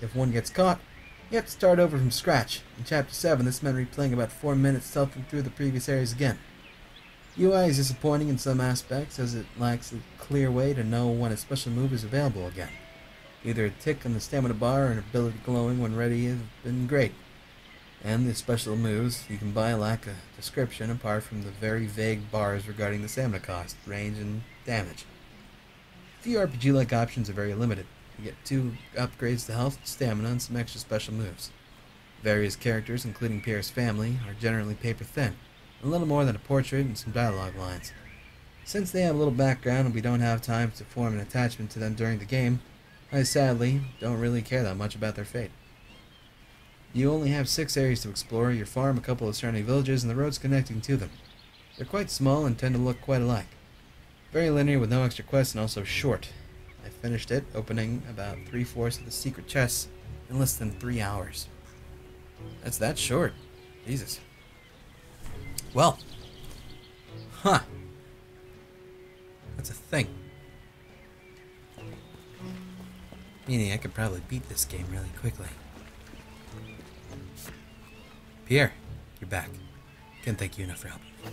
If one gets caught, you have to start over from scratch. In Chapter 7, this meant replaying about 4 minutes stealthing through the previous areas again. UI is disappointing in some aspects, as it lacks a clear way to know when a special move is available again. Either a tick on the stamina bar or an ability glowing when ready have been great. And the special moves you can buy lack a description apart from the very vague bars regarding the stamina cost, range, and damage. Few RPG-like options are very limited. You get 2 upgrades to health, stamina, and some extra special moves. Various characters, including Pierre's family, are generally paper-thin, a little more than a portrait and some dialogue lines. Since they have little background and we don't have time to form an attachment to them during the game, I sadly don't really care that much about their fate. You only have 6 areas to explore, your farm, a couple of surrounding villages, and the roads connecting to them. They're quite small and tend to look quite alike. Very linear with no extra quests and also short. I finished it, opening about 3/4 of the secret chests in less than 3 hours. That's that short. Jesus. Well. Huh. That's a thing. Meaning I could probably beat this game really quickly. Pierre, you're back. Can't thank you enough for helping me.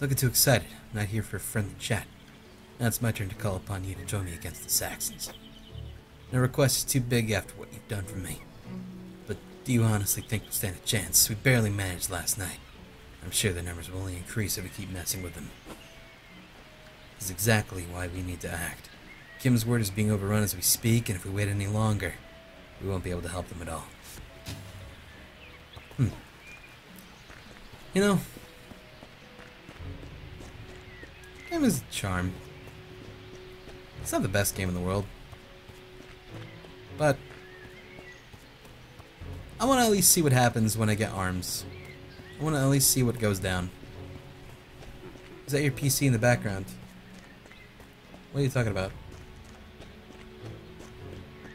Looking too excited. I'm not here for a friendly chat. Now it's my turn to call upon you to join me against the Saxons. No request is too big after what you've done for me. But do you honestly think we'll stand a chance? We barely managed last night. I'm sure the numbers will only increase if we keep messing with them. This is exactly why we need to act. Kim's word is being overrun as we speak, and if we wait any longer, we won't be able to help them at all. You know, game is a charm. It's not the best game in the world, but I want to at least see what happens when I get arms. I want to at least see what goes down. Is that your PC in the background? What are you talking about?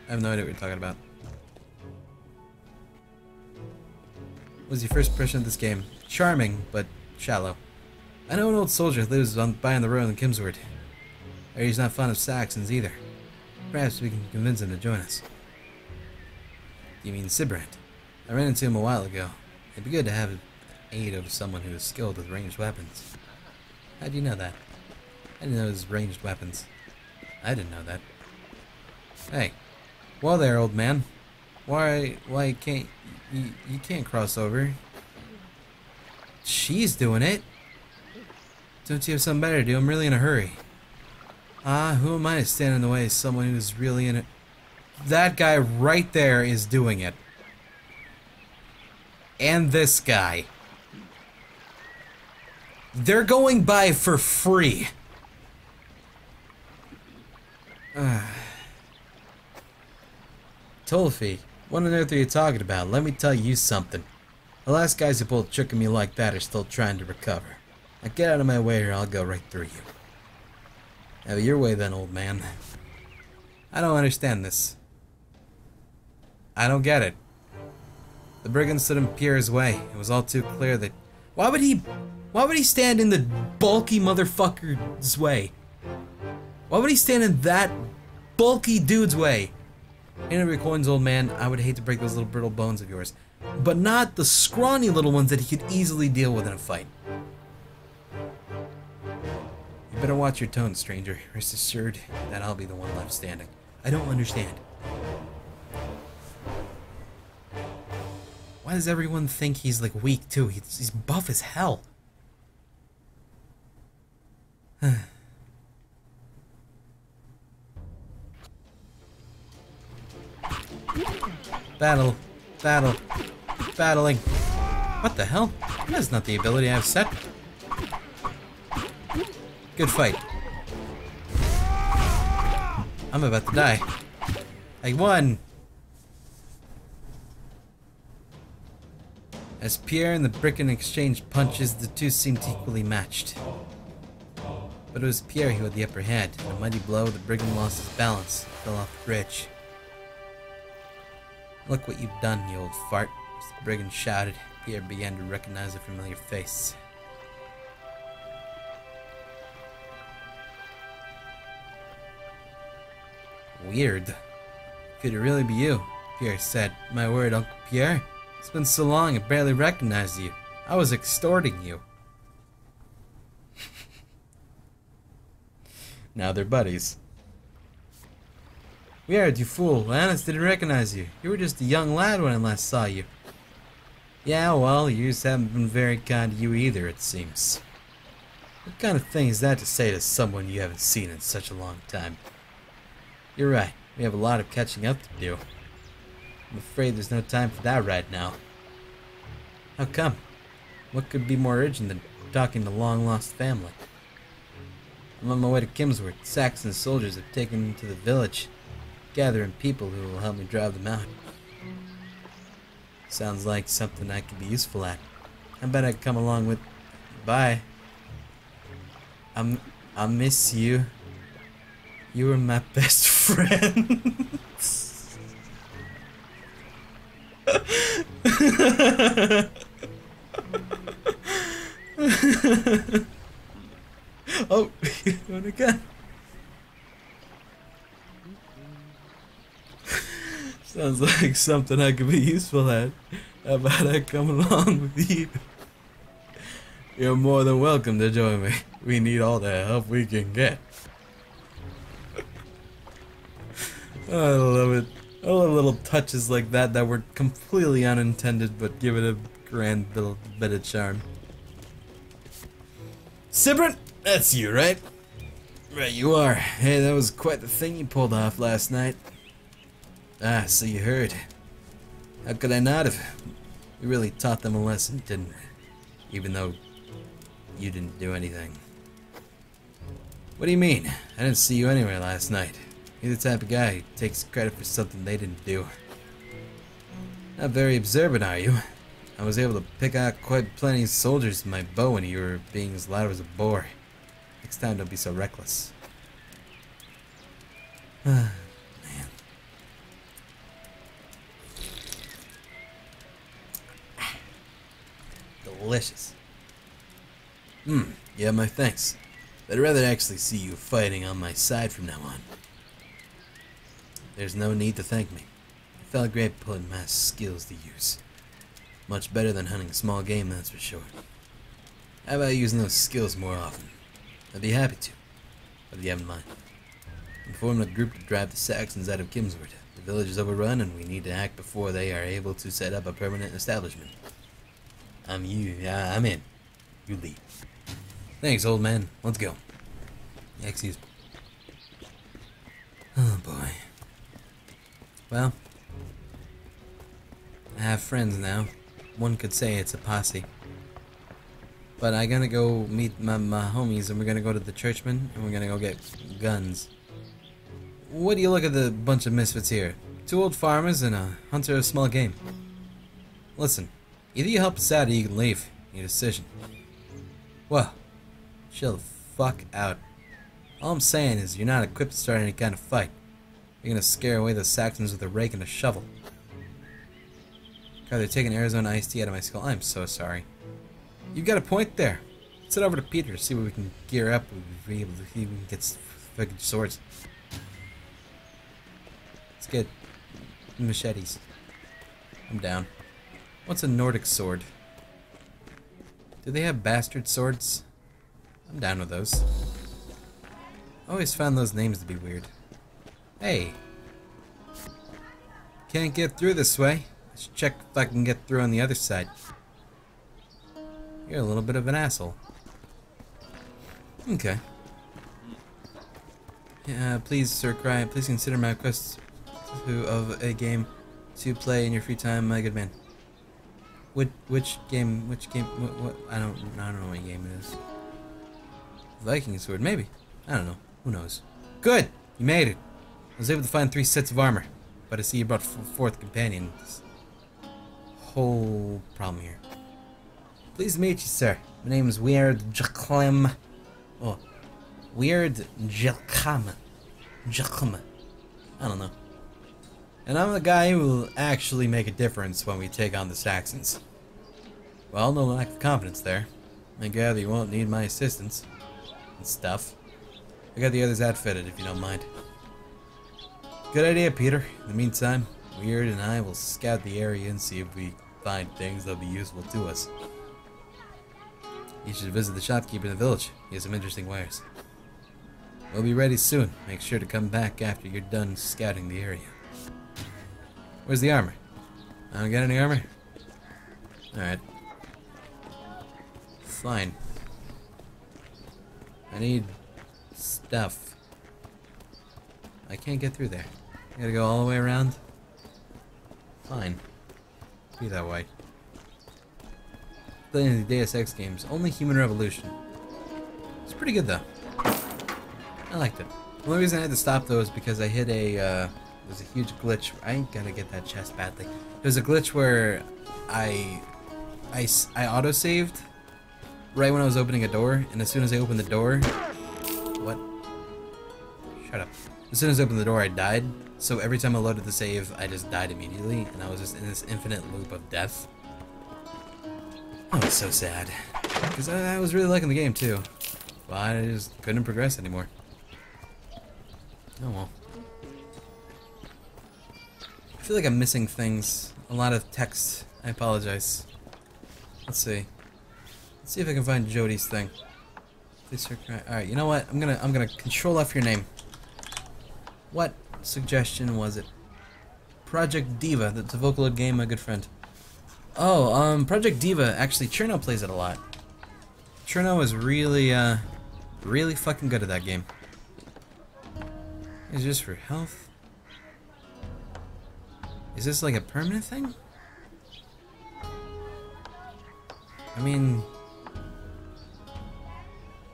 I have no idea what you're talking about. What was your first impression of this game? Charming, but shallow. I know an old soldier who lives by on the road in Kimsword. He's not fond of Saxons either. Perhaps we can convince him to join us. You mean Sibrand? I ran into him a while ago. It'd be good to have aid of someone who is skilled with ranged weapons. How do you know that? I didn't know it was ranged weapons. I didn't know that. Hey. Well there, old man. Why can't you can't cross over? She's doing it. Don't you have something better to do? I'm really in a hurry. Who am I to stand in the way of someone who's really in it? That guy right there is doing it. And this guy. They're going by for free. Tolfi, what on earth are you talking about? Let me tell you something. The last guys who pulled a trick on me like that are still trying to recover. Now get out of my way or I'll go right through you. Have it your way then, old man. I don't understand this. I don't get it. The brigands stood in Pierre's way. It was all too clear that... Why would he stand in the bulky motherfucker's way? Why would he stand in that bulky dude's way? Henry Coin's old man, I would hate to break those little brittle bones of yours. But not the scrawny little ones that he could easily deal with in a fight. You better watch your tone, stranger. Rest assured that I'll be the one left standing. I don't understand. Why does everyone think he's like weak too? He's buff as hell. Battle. Battle. Battling. What the hell? That's not the ability I've set. Good fight. I'm about to die. I won! As Pierre and the brigand exchanged punches, the two seemed equally matched. But it was Pierre who had the upper hand. In a mighty blow, the brigand lost his balance, fell off the bridge. Look what you've done, you old fart. As the brigand shouted, Pierre began to recognize a familiar face. Weird. Could it really be you? Pierre said. My word, Uncle Pierre. It's been so long I barely recognized you. I was extorting you. Now they're buddies. Weird, you fool. I honestly didn't recognize you. You were just a young lad when I last saw you. Yeah, well, years haven't been very kind to you either, it seems. What kind of thing is that to say to someone you haven't seen in such a long time? You're right. We have a lot of catching up to do. I'm afraid there's no time for that right now. How come? What could be more urgent than talking to long-lost family? I'm on my way to Kimsworth. Saxon soldiers have taken me to the village, gathering people who will help me drive them out. Sounds like something I could be useful at. I bet I'd come along with... Bye. I miss you. You were my best friend. Oh, you doing it again? Sounds like something I could be useful at. How about I come along with you? You're more than welcome to join me. We need all the help we can get. I love it. I love little touches like that that were completely unintended but give it a grand little bit of charm. Sibrin, that's you, right? Right, you are. Hey, that was quite the thing you pulled off last night. Ah, so you heard. How could I not have? You really taught them a lesson, didn't we? Even though you didn't do anything. What do you mean? I didn't see you anywhere last night. You're the type of guy who takes credit for something they didn't do. Not very observant, are you? I was able to pick out quite plenty of soldiers with my bow when you were being as loud as a boar. Next time, don't be so reckless. Man. Delicious. Yeah, my thanks. But I'd rather actually see you fighting on my side from now on. There's no need to thank me. It felt great putting my skills to use. Much better than hunting small game, that's for sure. How about using those skills more often? I'd be happy to. What do you have in mind? I'm forming a group to drive the Saxons out of Kimsworth. The village is overrun and we need to act before they are able to set up a permanent establishment. I'm in. You lead. Thanks, old man. Let's go. Excuse me. Oh, boy. Well, I have friends now. One could say it's a posse. But I'm gonna go meet my homies and we're gonna go to the churchman and we're gonna go get guns. What do you look at the bunch of misfits here? 2 old farmers and a hunter of small game. Listen, either you help us out or you can leave. Your decision. Well, chill the fuck out. All I'm saying is you're not equipped to start any kind of fight. You're gonna scare away the Saxons with a rake and a shovel. God, they're taking Arizona iced tea out of my skull. I'm so sorry. You've got a point there. Let's head over to Peter to see what we can gear up. We'll be able to see if we can get fucking swords. Let's get machetes. I'm down. What's a Nordic sword? Do they have bastard swords? I'm down with those. I always found those names to be weird. Hey. Can't get through this way. Let's check if I can get through on the other side. You're a little bit of an asshole. Okay. Yeah, please, Sir Cry, please consider my request of a game to play in your free time, my good man. Which game? What? I don't know what game it is. Viking sword, maybe. I don't know. Who knows? Good! You made it! I was able to find 3 sets of armor. But I see you brought a 4th companion. This whole problem here. Pleased to meet you, sir. My name is Weird Jaclem. Oh. Weird Jaclem. I don't know. And I'm the guy who will actually make a difference when we take on the Saxons. Well, no lack of confidence there. I gather you won't need my assistance. And stuff. I got the others outfitted, if you don't mind. Good idea, Peter. In the meantime, Weird and I will scout the area and see if we find things that'll be useful to us. You should visit the shopkeeper in the village. He has some interesting wares. We'll be ready soon. Make sure to come back after you're done scouting the area. Where's the armor? I don't get any armor? Alright. Fine. I need stuff. I can't get through there. I gotta go all the way around? Fine. Be that way. Playing the Deus Ex games. Only Human Revolution. It's pretty good though. I liked it. The only reason I had to stop though is because I hit a, there's a huge glitch. I ain't gotta get that chest badly. There's a glitch where I auto-saved right when I was opening a door, and as soon as I opened the door... What? Shut up. As soon as I opened the door, I died. So every time I loaded the save, I just died immediately, and I was just in this infinite loop of death. Oh, it's so sad. Because I was really liking the game, too. But I just couldn't progress anymore. Oh well. I feel like I'm missing things. A lot of text. I apologize. Let's see. Let's see if I can find Jody's thing. Please alright, you know what? I'm gonna control F your name. What suggestion was it? Project Diva, that's a Vocaloid game, my good friend. Oh, Project Diva, actually Cherno plays it a lot. Cherno is really, really fucking good at that game. Is this for health? Is this like a permanent thing? I mean...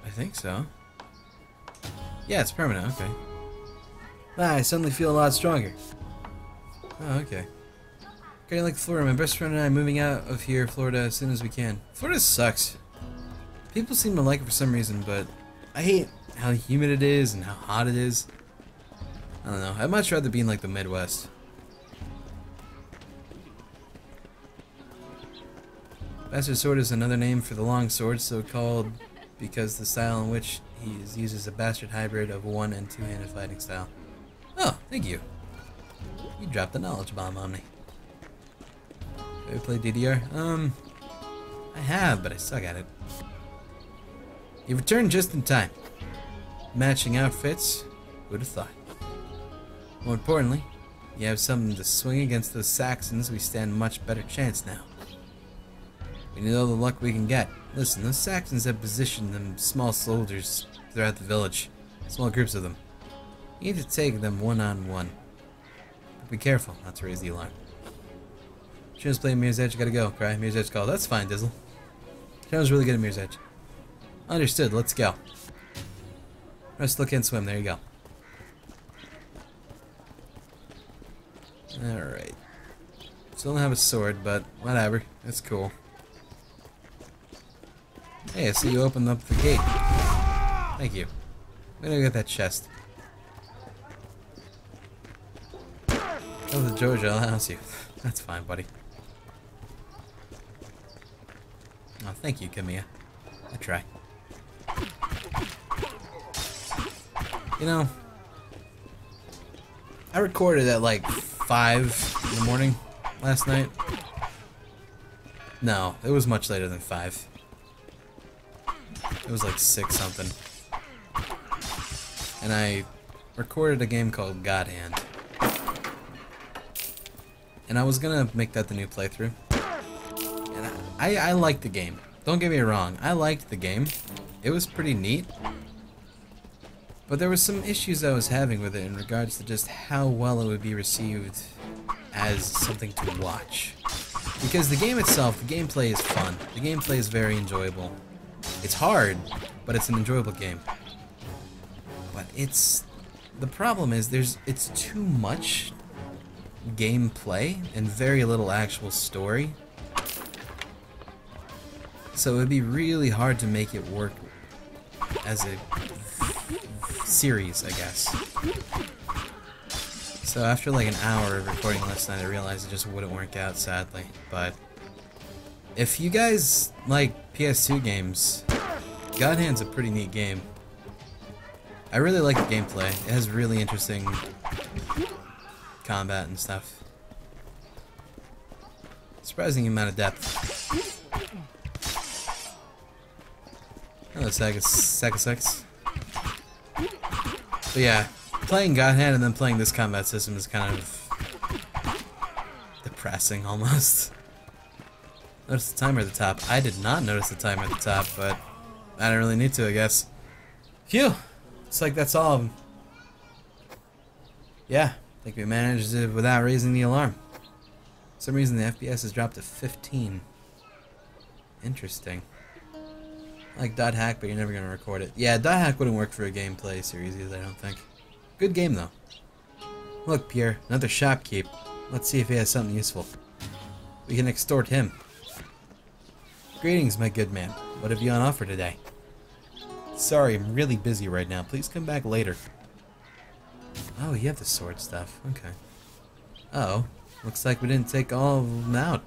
I think so. Yeah, it's permanent, okay. Ah, I suddenly feel a lot stronger. Oh, okay. Okay, like Florida, my best friend and I are moving out of here, Florida, as soon as we can. Florida sucks. People seem to like it for some reason, but I hate how humid it is and how hot it is. I don't know. I'd much rather be in like the Midwest. Bastard sword is another name for the long sword, so called because the style in which he is used is a bastard hybrid of one- and two-handed fighting style. Oh, thank you. You dropped the knowledge bomb on me. Have you played DDR? I have, but I suck at it. You returned just in time. Matching outfits, who'd have thought? More importantly, you have something to swing against those Saxons. We stand much better chance now. We need all the luck we can get. Listen, those Saxons have positioned them small soldiers throughout the village. Small groups of them. You need to take them one-on-one. But be careful not to raise the alarm. Shouldn't play Mirror's Edge, gotta go. Cry, Mirror's Edge call. That's fine, Dizzle. Shannon's really good at Mirror's Edge. Understood, let's go. Russ still can't swim, there you go. Alright. Still don't have a sword, but whatever. That's cool. Hey, I see you opened up the gate. Thank you. I'm gonna get that chest. Oh, the Georgia allows you. That's fine, buddy. Oh, thank you, Kamiya. I try. You know, I recorded at like 5 in the morning last night. No, it was much later than 5. It was like 6 something. And I recorded a game called God Hand. And I was gonna make that the new playthrough. And I liked the game. Don't get me wrong, I liked the game. It was pretty neat. But there were some issues I was having with it in regards to just how well it would be received as something to watch. Because the game itself, the gameplay is fun. The gameplay is very enjoyable. It's hard, but it's an enjoyable game. But the problem is it's too much gameplay and very little actual story. So it would be really hard to make it work as a series, I guess. So after like an hour of recording last night, I realized it just wouldn't work out, sadly. But if you guys like PS2 games, God Hand's a pretty neat game. I really like the gameplay. It has really interesting combat and stuff. Surprising amount of depth. Oh, Six. But yeah, playing God Hand and then playing this combat system is kind of depressing almost. Notice the timer at the top. I did not notice the timer at the top, but I didn't really need to, I guess. Phew! Looks like that's all of them. Yeah, I think we managed it without raising the alarm. For some reason the FPS has dropped to 15. Interesting. I like dot hack, but you're never gonna record it. Yeah, dot hack wouldn't work for a gameplay series either, I don't think. Good game though. Look, Pierre, another shopkeep. Let's see if he has something useful. We can extort him. Greetings, my good man. What have you on offer today? Sorry, I'm really busy right now. Please come back later. Oh, you have the sword stuff. Okay. Uh-oh. Looks like we didn't take all of them out.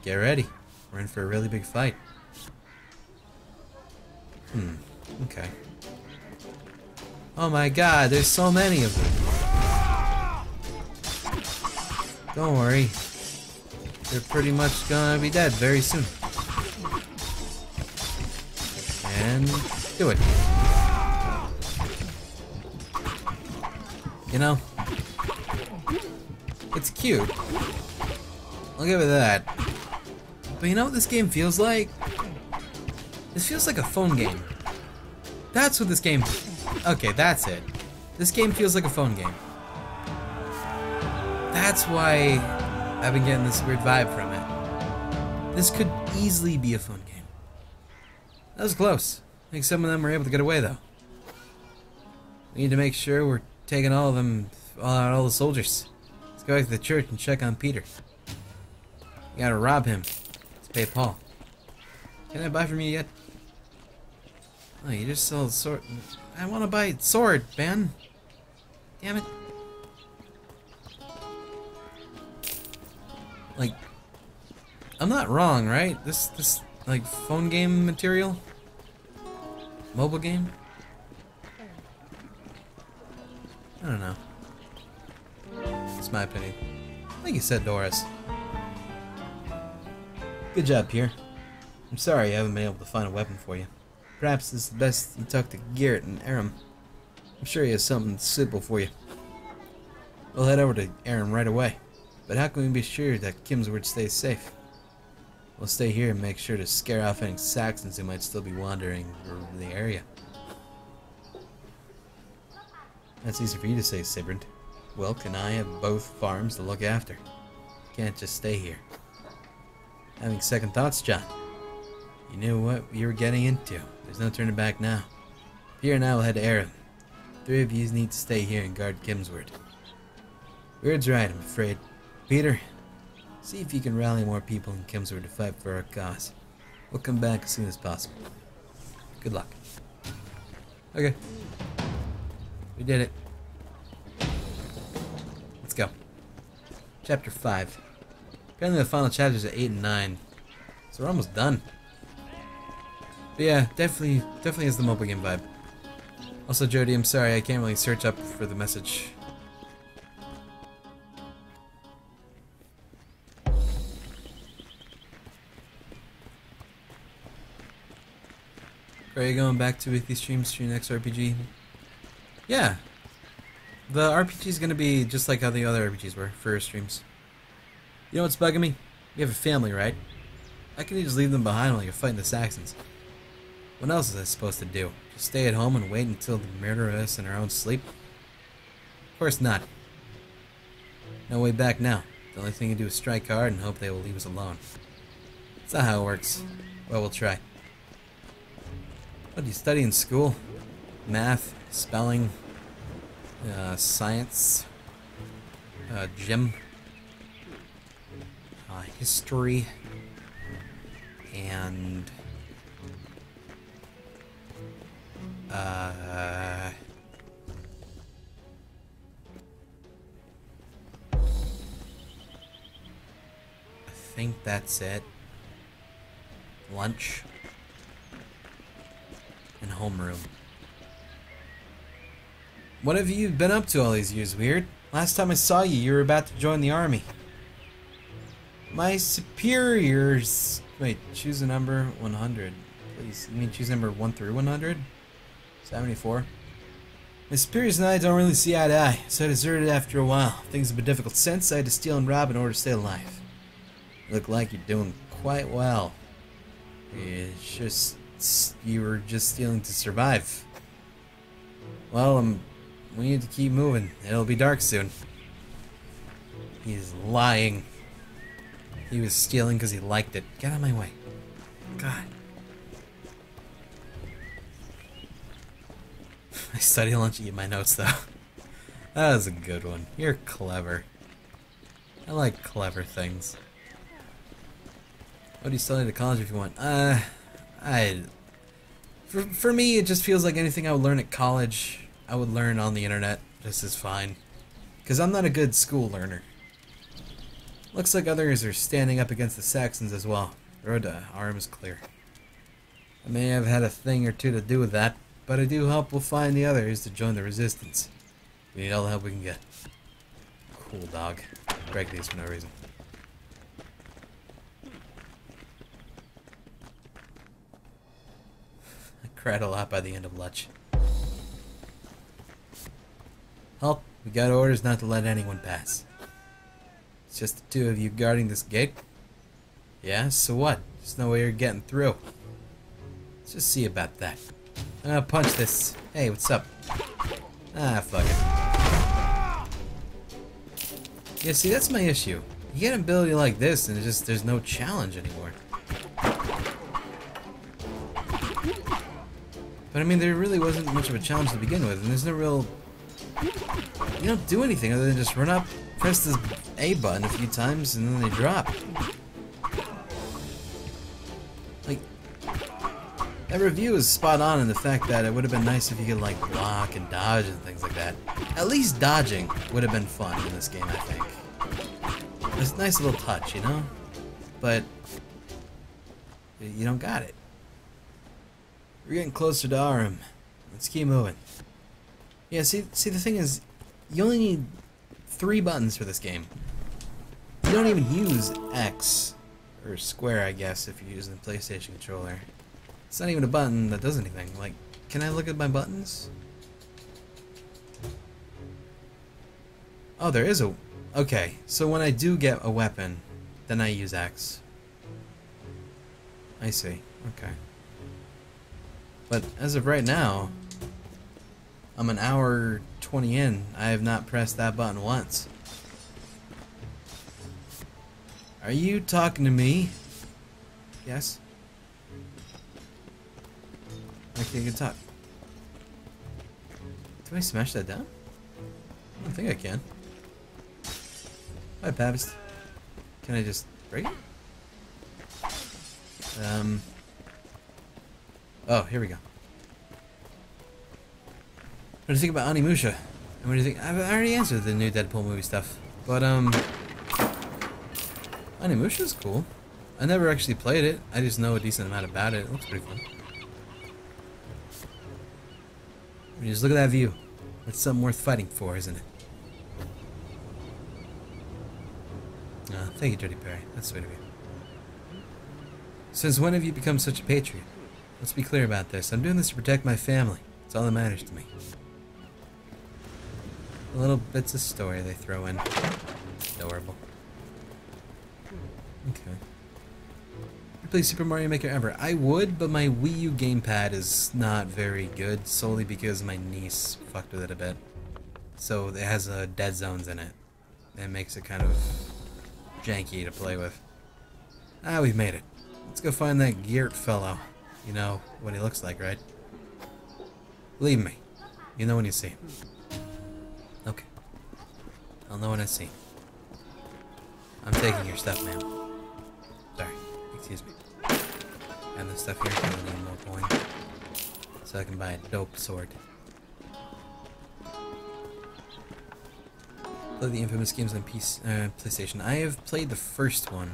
Get ready. We're in for a really big fight. Okay. Oh my god, there's so many of them. Don't worry. They're pretty much gonna be dead very soon. And do it. You know, it's cute. I'll give it that. But you know what this game feels like? This feels like a phone game. That's what this game... Okay, that's it. This game feels like a phone game. That's why I've been getting this weird vibe from it. This could easily be a phone game. That was close. I think some of them were able to get away, though. We need to make sure we're taking all of them, all the soldiers. Let's go back to the church and check on Peter. We gotta rob him. Let's pay Paul. Can I buy from you yet? Oh, you just sold a sword. I want to buy a sword, man. Damn it. Like, I'm not wrong, right? This like phone game material? Mobile game? I don't know. It's my opinion. I think you said Doris. Good job, Pierre. I'm sorry I haven't been able to find a weapon for you. Perhaps it's best you talk to Garrett and Aram. I'm sure he has something suitable for you. We'll head over to Aram right away. But how can we be sure that Kimsword stays safe? We'll stay here and make sure to scare off any Saxons who might still be wandering around the area. That's easy for you to say, Sibrand. Wilk and I have both farms to look after. Can't just stay here. Having second thoughts, John. You knew what you were getting into. There's no turning back now. Pierre and I will head to Aram. Three of you need to stay here and guard Kimsword. Weird's right, I'm afraid. Peter, see if you can rally more people in Kimsword to fight for our cause. We'll come back as soon as possible. Good luck. Okay. We did it. Let's go. Chapter 5. Apparently the final chapters are 8 and 9. So we're almost done. But yeah, definitely has the mobile game vibe. Also, Jody, I'm sorry, I can't really search up for the message. Are you going back to weekly streams for your next RPG? Yeah. The RPG is going to be just like how the other RPGs were, for streams. You know what's bugging me? You have a family, right? How can you just leave them behind while you're fighting the Saxons? What else is I supposed to do? Just stay at home and wait until they murder us in our own sleep? Of course not. No way back now. The only thing you do is strike hard and hope they will leave us alone. That's not how it works. Well, we'll try. What do you study in school? Math, spelling, science, gym, history, and I think that's it. Lunch and homeroom. What have you been up to all these years, Weird? Last time I saw you, you were about to join the army. My superiors... Wait, choose a number 100. Please, you mean choose number 1 through 100? 74. My superiors and I don't really see eye to eye, so I deserted after a while. Things have been difficult since. I had to steal and rob in order to stay alive. You look like you're doing quite well. It's just... you were just stealing to survive. Well, we need to keep moving. It'll be dark soon. He's lying. He was stealing because he liked it. Get out of my way. God. I study lunch and eat my notes, though. That was a good one. You're clever. I like clever things. What do you study at college if you want? For me, it just feels like anything I would learn at college, I would learn on the internet just as fine. Because I'm not a good school learner. Looks like others are standing up against the Saxons as well. The road to Arm is clear. I may have had a thing or two to do with that, but I do hope we'll find the others to join the resistance. We need all the help we can get. Cool dog. Break these for no reason. I cried a lot by the end of lunch. Help, we got orders not to let anyone pass. It's just the two of you guarding this gate? Yeah, so what? There's no way you're getting through. Let's just see about that. I'm gonna punch this. Hey, what's up? Ah, fuck it. Yeah, see, that's my issue. You get an ability like this, and there's no challenge anymore. But I mean, there really wasn't much of a challenge to begin with, and there's no real... You don't do anything other than just run up, press this A button a few times, and then they drop. Like, that review is spot on in the fact that it would have been nice if you could, like, block and dodge and things like that. At least dodging would have been fun in this game, I think. It's a nice little touch, you know? But you don't got it. We're getting closer to Arum. Let's keep moving. Yeah, see, the thing is, you only need 3 buttons for this game. You don't even use X, or square, I guess, if you're using the PlayStation controller. It's not even a button that does anything. Like, can I look at my buttons? Oh, there is a... Okay, so when I do get a weapon, then I use X. I see, okay. But as of right now, I'm an hour 20 in. I have not pressed that button once. Are you talking to me? Yes? Okay, good talk. Do I smash that down? I don't think I can. Hi, Papist. Can I just break it? Oh, here we go. What do you think about Onimusha? And what do you think? I already answered the new Deadpool movie stuff. But, Onimusha's cool. I never actually played it. I just know a decent amount about it. It looks pretty fun. I mean, just look at that view. That's something worth fighting for, isn't it? Thank you, Dirty Perry. That's sweet of you. Since when have you become such a patriot? Let's be clear about this. I'm doing this to protect my family. It's all that matters to me. The little bits of story they throw in. Adorable. Okay. You play Super Mario Maker ever? I would, but my Wii U gamepad is not very good, solely because my niece fucked with it a bit. So it has dead zones in it. And it makes it kind of janky to play with. Ah, we've made it. Let's go find that Geert fellow. You know what he looks like, right? Believe me. You know when you see him. Okay. I'll know when I see him. I'm taking your stuff, ma'am. Sorry. Excuse me. And this stuff here, I need more coin. So I can buy a dope sword. Play the infamous games on PlayStation. I have played the first one.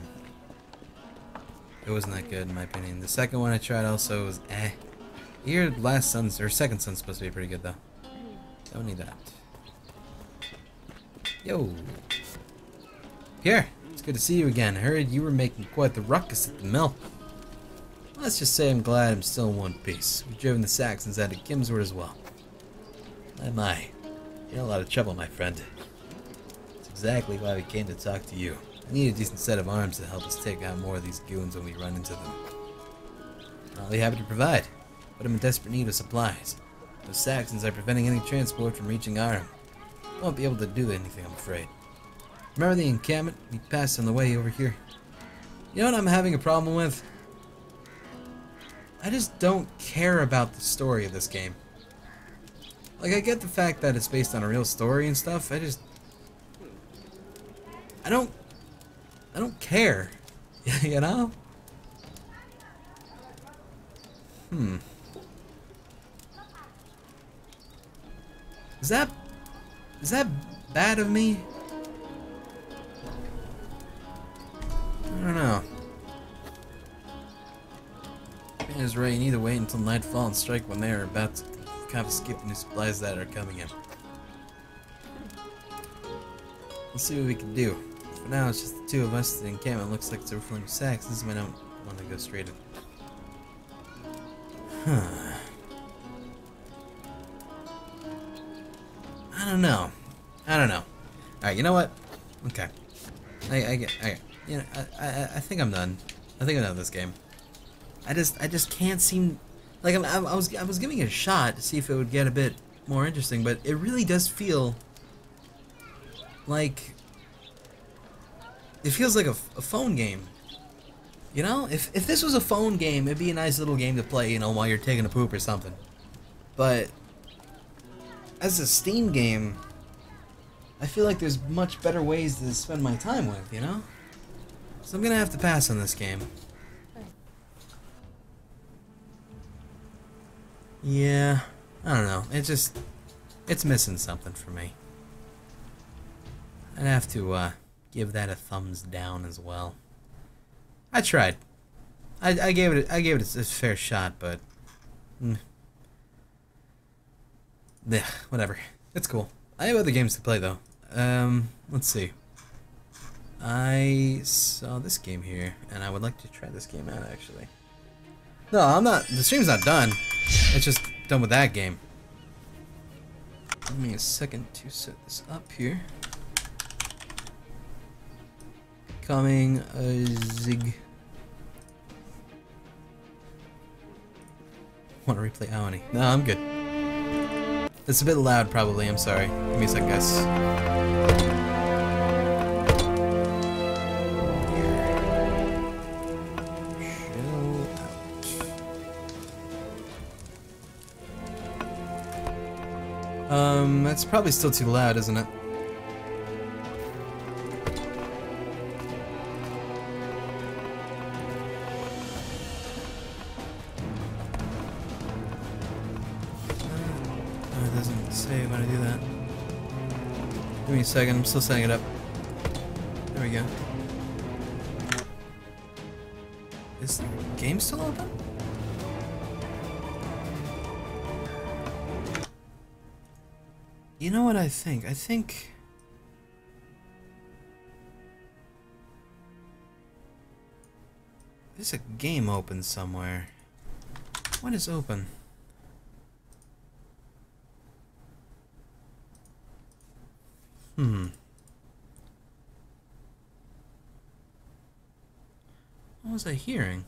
It wasn't that good in my opinion. The second one I tried also was eh. Your last son's or second son's supposed to be pretty good though. Don't need that. Yo. Pierre, it's good to see you again. I heard you were making quite the ruckus at the mill. Let's just say I'm glad I'm still in one piece. We've driven the Saxons out of Kimsword as well. My. You're in a lot of trouble, my friend. That's exactly why we came to talk to you. I need a decent set of arms to help us take out more of these goons when we run into them. I'll be happy to provide, but I'm in desperate need of supplies. Those Saxons are preventing any transport from reaching Aram. Won't be able to do anything, I'm afraid. Remember the encampment we passed on the way over here? You know what I'm having a problem with? I just don't care about the story of this game. Like, I get the fact that it's based on a real story and stuff. I don't care. You know? Is that bad of me? I don't know. Man is right, you need to wait until nightfall and strike when they are about to confiscate the new supplies that are coming in. Let's see what we can do. For now, it's just the two of us. The encampment looks like it's overflowing with Saxons. I don't want to go straight in. I don't know. Alright, you know what? Okay. You know, I think I'm done. I think I'm done with this game. I just can't seem like I was giving it a shot to see if it would get a bit more interesting, but it really does feel like it feels like a phone game. You know, if this was a phone game, it'd be a nice little game to play, you know, while you're taking a poop or something. But as a Steam game, I feel like there's much better ways to spend my time with, you know? So I'm gonna have to pass on this game. Yeah, I don't know. It's missing something for me. I'd have to give that a thumbs down as well. I tried. I gave it a fair shot, but yeah, whatever. It's cool. I have other games to play though. Let's see. I saw this game here, and I would like to try this game out actually. No, I'm not. The stream's not done. It's just done with that game. Give me a second to set this up here. Becoming a Zigg. Want to replay Aoni? No, I'm good. It's a bit loud, probably. I'm sorry. Give me a second, guys. That's probably still too loud, isn't it? It doesn't say when I do that. Give me a second, I'm still setting it up. There we go. Is the game still open? You know what I think? I think there's a game open somewhere. What is open? What was I hearing?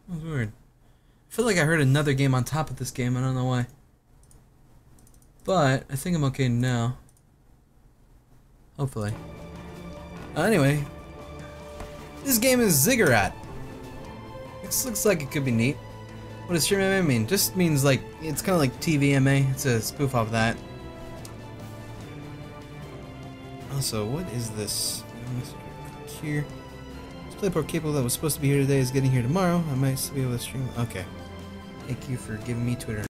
That was weird. I feel like I heard another game on top of this game. I don't know why. But I think I'm okay now. Hopefully. Anyway, this game is Ziggurat. This looks like it could be neat. What does stream mean? Just means like it's kind of like TVMA. It's a spoof off that. Also, what is this? Here. This playport cable that was supposed to be here today is getting here tomorrow. I might still be able to stream. Okay. Thank you for giving me Twitter.